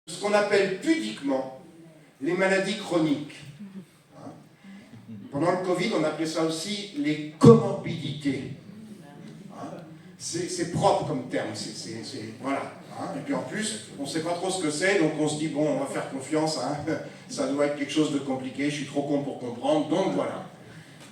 ce qu'on appelle pudiquement les maladies chroniques. Pendant le Covid, on appelait ça aussi les comorbidités. C'est propre comme terme, voilà. Et puis en plus, on ne sait pas trop ce que c'est, donc on se dit, bon, on va faire confiance, ça doit être quelque chose de compliqué, je suis trop con pour comprendre, donc voilà.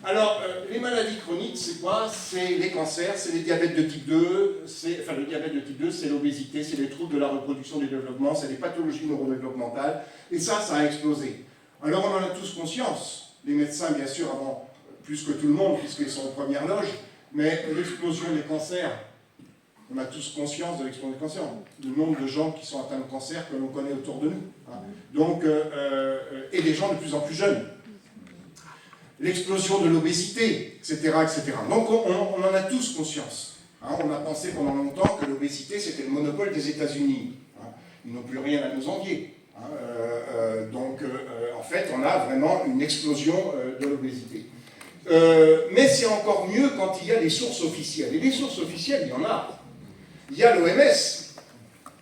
Alors, les maladies chroniques, c'est quoi? C'est les cancers, c'est les diabètes de type 2, le diabète de type 2, c'est l'obésité, c'est les troubles de la reproduction et du développement, c'est les pathologies neurodéveloppementales, et ça a explosé. Alors on en a tous conscience, les médecins, bien sûr, avant, plus que tout le monde, puisqu'ils sont en première loge, mais l'explosion des cancers, on a tous conscience de l'explosion des cancers, le nombre de gens qui sont atteints de cancer que l'on connaît autour de nous. Donc, et des gens de plus en plus jeunes. L'explosion de l'obésité, etc., etc. Donc on en a tous conscience. On a pensé pendant longtemps que l'obésité c'était le monopole des États-Unis. Ils n'ont plus rien à nous envier. Donc en fait on a vraiment une explosion de l'obésité. Mais c'est encore mieux quand il y a des sources officielles. Et des sources officielles, il y en a. Il y a l'OMS.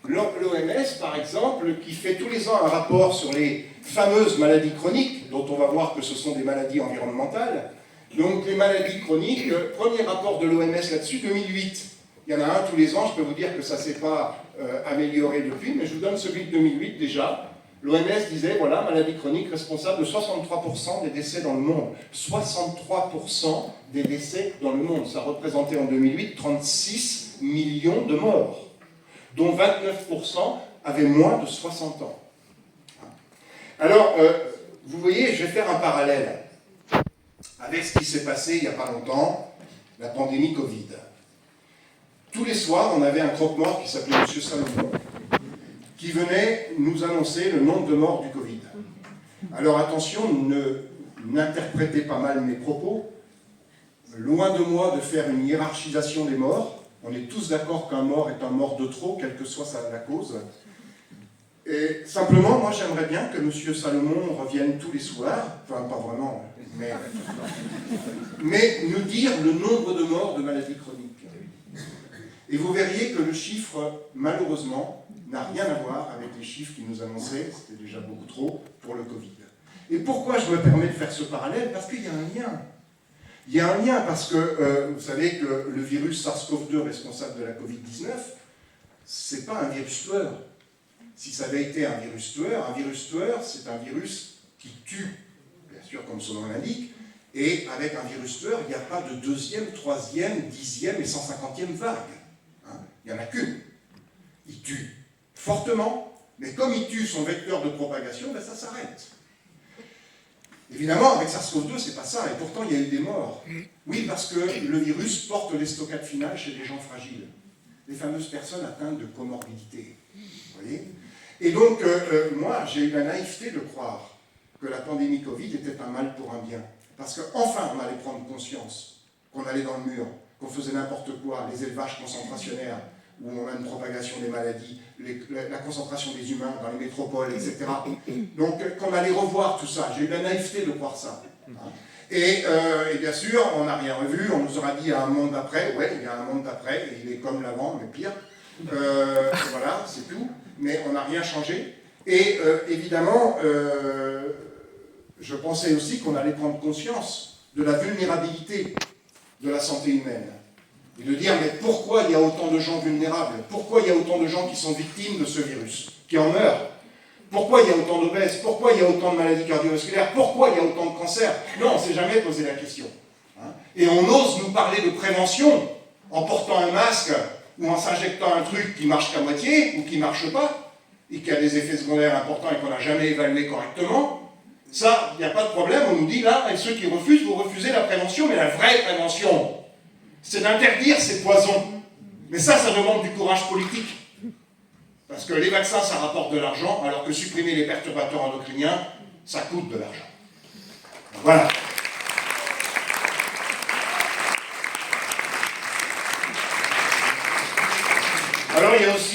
L'OMS, par exemple, qui fait tous les ans un rapport sur les fameuses maladies chroniques, dont on va voir que ce sont des maladies environnementales. Donc les maladies chroniques, premier rapport de l'OMS là-dessus, 2008. Il y en a un tous les ans, je peux vous dire que ça ne s'est pas amélioré depuis, mais je vous donne celui de 2008 déjà. L'OMS disait, voilà, maladie chronique responsable de 63% des décès dans le monde. 63% des décès dans le monde. Ça représentait en 2008 36 millions de morts, dont 29% avaient moins de 60 ans. Alors, vous voyez, je vais faire un parallèle avec ce qui s'est passé il n'y a pas longtemps, la pandémie Covid. Tous les soirs, on avait un croque-mort qui s'appelait M. Salomon, qui venait nous annoncer le nombre de morts du Covid. Alors attention, n'interprétez pas mal mes propos. Loin de moi de faire une hiérarchisation des morts. On est tous d'accord qu'un mort est un mort de trop, quelle que soit la cause. Et simplement, moi j'aimerais bien que M. Salomon revienne tous les soirs, enfin pas vraiment, mais nous dire le nombre de morts de maladies chroniques. Et vous verriez que le chiffre, malheureusement, n'a rien à voir avec les chiffres qu'il nous annonçaient, c'était déjà beaucoup trop, pour le Covid. Et pourquoi je me permets de faire ce parallèle? Parce qu'il y a un lien. Il y a un lien parce que vous savez que le virus SARS-CoV-2 responsable de la Covid-19, c'est pas un virus tueur. Si ça avait été un virus tueur, c'est un virus qui tue, bien sûr comme son nom l'indique, et avec un virus tueur, il n'y a pas de deuxième, troisième, 10e et 150e vague. Il n'y en a qu'une. Il tue fortement, mais comme il tue son vecteur de propagation, ben ça s'arrête. Évidemment, avec SARS-CoV-2, c'est pas ça, et pourtant il y a eu des morts. Oui, parce que le virus porte les stockades finales chez des gens fragiles, les fameuses personnes atteintes de comorbidité. Vous voyez? Et donc, moi, j'ai eu la naïveté de croire que la pandémie Covid était un mal pour un bien. Parce qu'enfin, on allait prendre conscience qu'on allait dans le mur, qu'on faisait n'importe quoi, les élevages concentrationnaires, où on a une propagation des maladies, la concentration des humains dans les métropoles, etc. Donc, qu'on allait revoir tout ça. J'ai eu la naïveté de croire ça. Et bien sûr, on n'a rien revu, on nous aura dit il y a un monde d'après. Ouais, il y a un monde d'après, et il est comme l'avant, mais pire. Voilà, c'est tout. Mais on n'a rien changé. Et évidemment, je pensais aussi qu'on allait prendre conscience de la vulnérabilité de la santé humaine. Et de dire, mais pourquoi il y a autant de gens vulnérables? Pourquoi il y a autant de gens qui sont victimes de ce virus, qui en meurent? Pourquoi il y a autant d'obèses? Pourquoi il y a autant de maladies cardiovasculaires? Pourquoi il y a autant de cancers? Non, on ne s'est jamais posé la question. Et on ose nous parler de prévention en portant un masque ou en s'injectant un truc qui marche qu'à moitié ou qui ne marche pas et qui a des effets secondaires importants et qu'on n'a jamais évalué correctement. Ça, il n'y a pas de problème, on nous dit là, et ceux qui refusent, vous refusez la prévention, mais la vraie prévention, c'est d'interdire ces poisons. Mais ça demande du courage politique. Parce que les vaccins, ça rapporte de l'argent, alors que supprimer les perturbateurs endocriniens, ça coûte de l'argent. Voilà. Alors il y a aussi